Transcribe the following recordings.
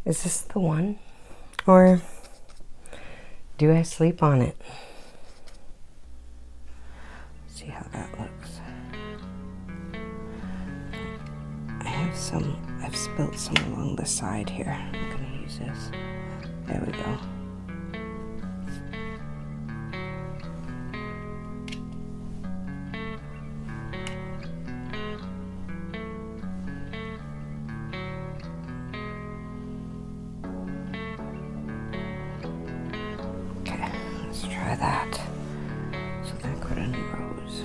Is this the one? Or do I sleep on it? See how that looks. I've spilt some along the side here. I'm gonna use this. There we go. Okay, let's try that. So then I put in rose.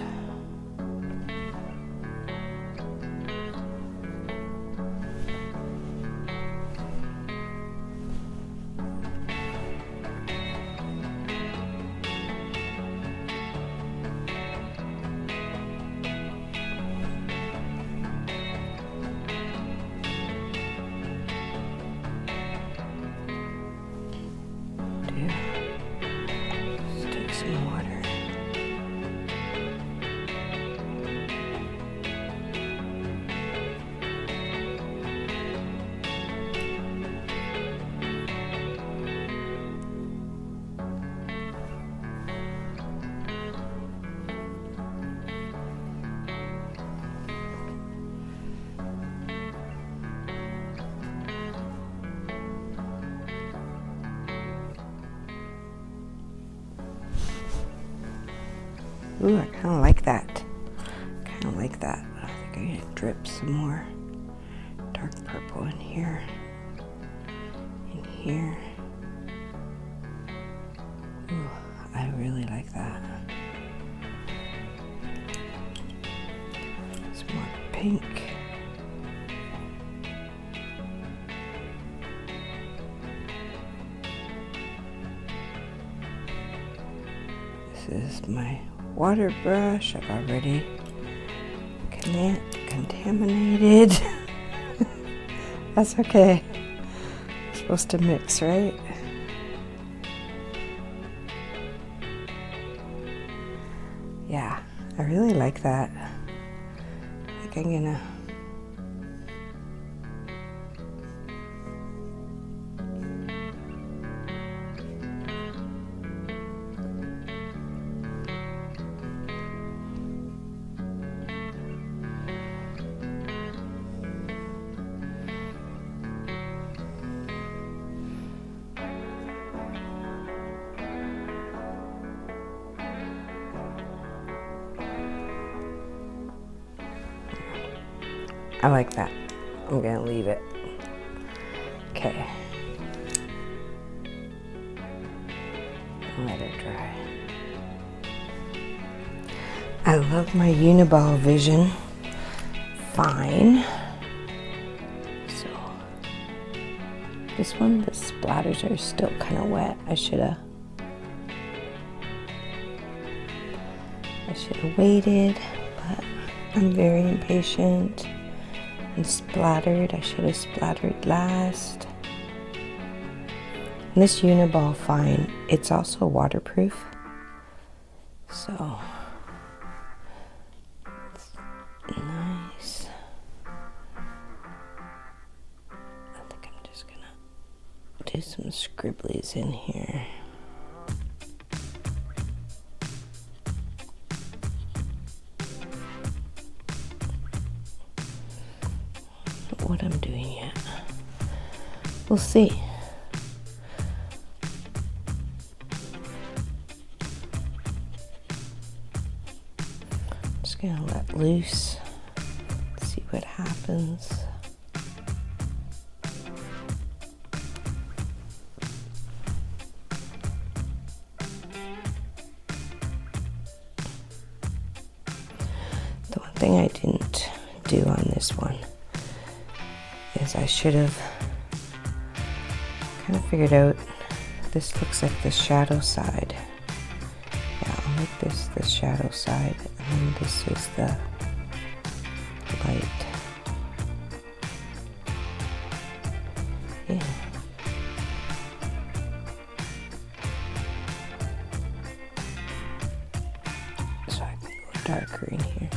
Let's take some water. Ooh, I kind of like that. Kind of like that. I think I'm gonna drip some more dark purple in here. In here. Ooh, I really like that. Some more pink. This is my water brush. I've already contaminated. That's okay. We're supposed to mix, right? Yeah, I really like that. I think I'm gonna I like that. I'm gonna leave it. Okay. Let it dry. I love my Uniball Vision Fine. So this one, the splatters are still kind of wet. I should have waited, but I'm very impatient. And splattered. I should have splattered last. And this Uniball Fine, it's also waterproof. So it's nice. I think I'm just gonna do some scribblies in here. What I'm doing yet. We'll see. I'm just gonna let loose, see what happens. The one thing I didn't do on this one is I should have kind of figured out, this looks like the shadow side. Yeah, I'll make this the shadow side, and then this is the light. Yeah. So I can go darker in here.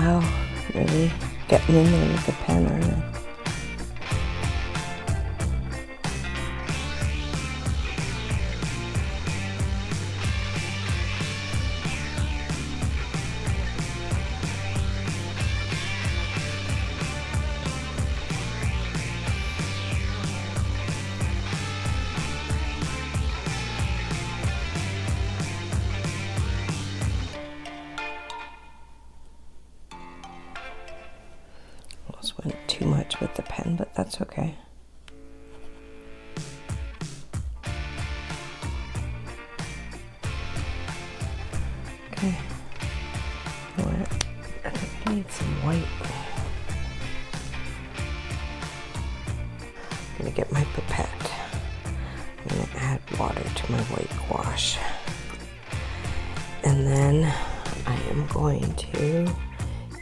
Wow, really getting in there with the pen, aren't I? Almost went too much with the pen, but that's okay. Okay. You know what? I think I need some white. I'm gonna get my pipette. I'm gonna add water to my white gouache. And then I am going to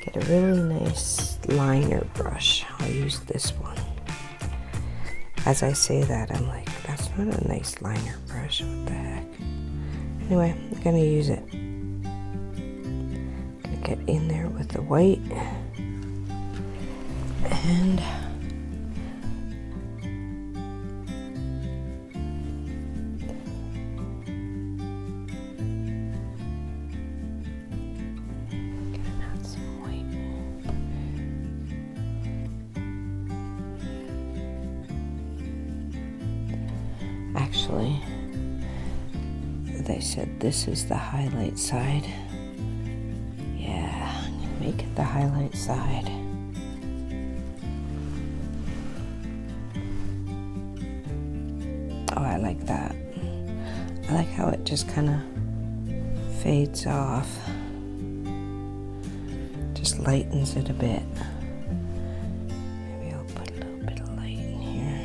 get a really nice liner brush. I'll use this one. As I say that, I'm like, that's not a nice liner brush. What the heck? Anyway, I'm gonna use it. I'm gonna get in there with the white. And actually, they said this is the highlight side. Yeah, I'm gonna make it the highlight side. Oh, I like that. I like how it just kind of fades off. Just lightens it a bit. Maybe I'll put a little bit of light in here.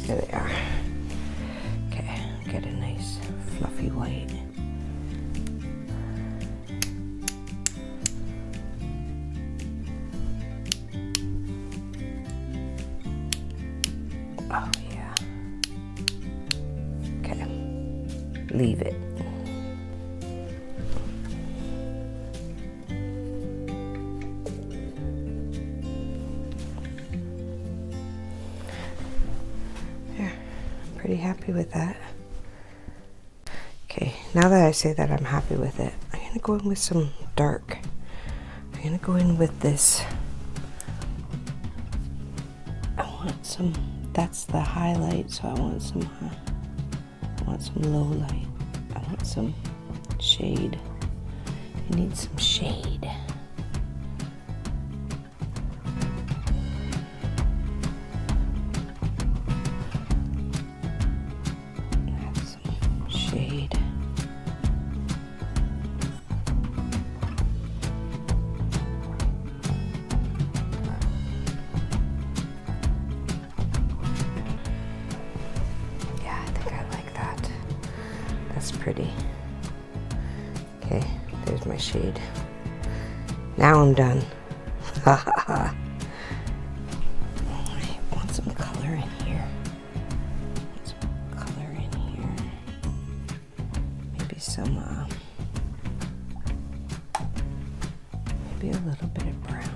There they are. Okay, get a nice fluffy white. Oh yeah. Okay, leave it. Pretty happy with that. Okay, now that I say that I'm happy with it, I'm gonna go in with some dark. I'm gonna go in with this. I want some, that's the highlight, so I want some low light. I want some shade. I need some shade. That's pretty. Okay, there's my shade. Now I'm done. Ha ha ha. I want some color in here. Maybe some, maybe a little bit of brown.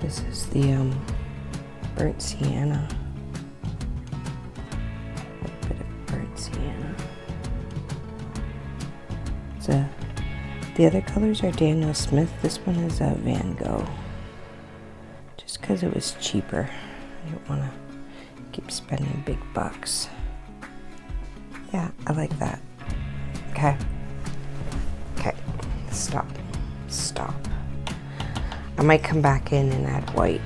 This is the burnt sienna. A bit of burnt sienna. The other colors are Daniel Smith. This one is Van Gogh. Just because it was cheaper. I don't want to keep spending big bucks. Yeah, I like that. Okay. Okay. Stop. might come back in and add white.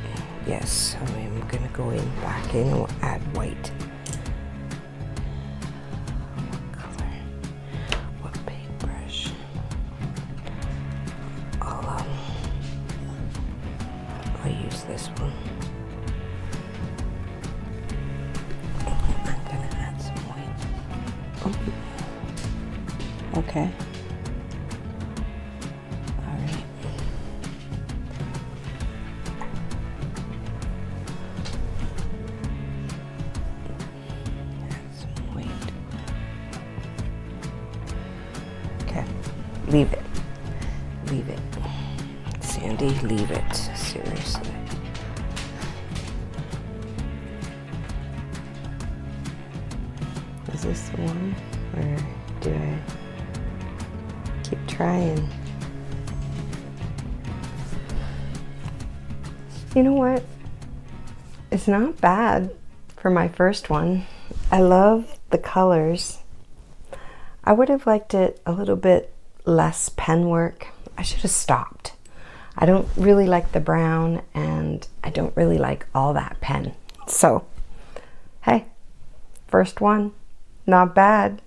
Yes, I'm gonna go in back in and add white. What color? What paintbrush? I'll use this one. I'm gonna add some white. Oh. Okay. Leave it. Leave it. Sandy, leave it. Seriously. Is this the one? Or do I keep trying? You know what? It's not bad for my first one. I love the colors. I would have liked it a little bit less pen work. I should have stopped. I don't really like the brown, and I don't really like all that pen. So, hey, first one, not bad.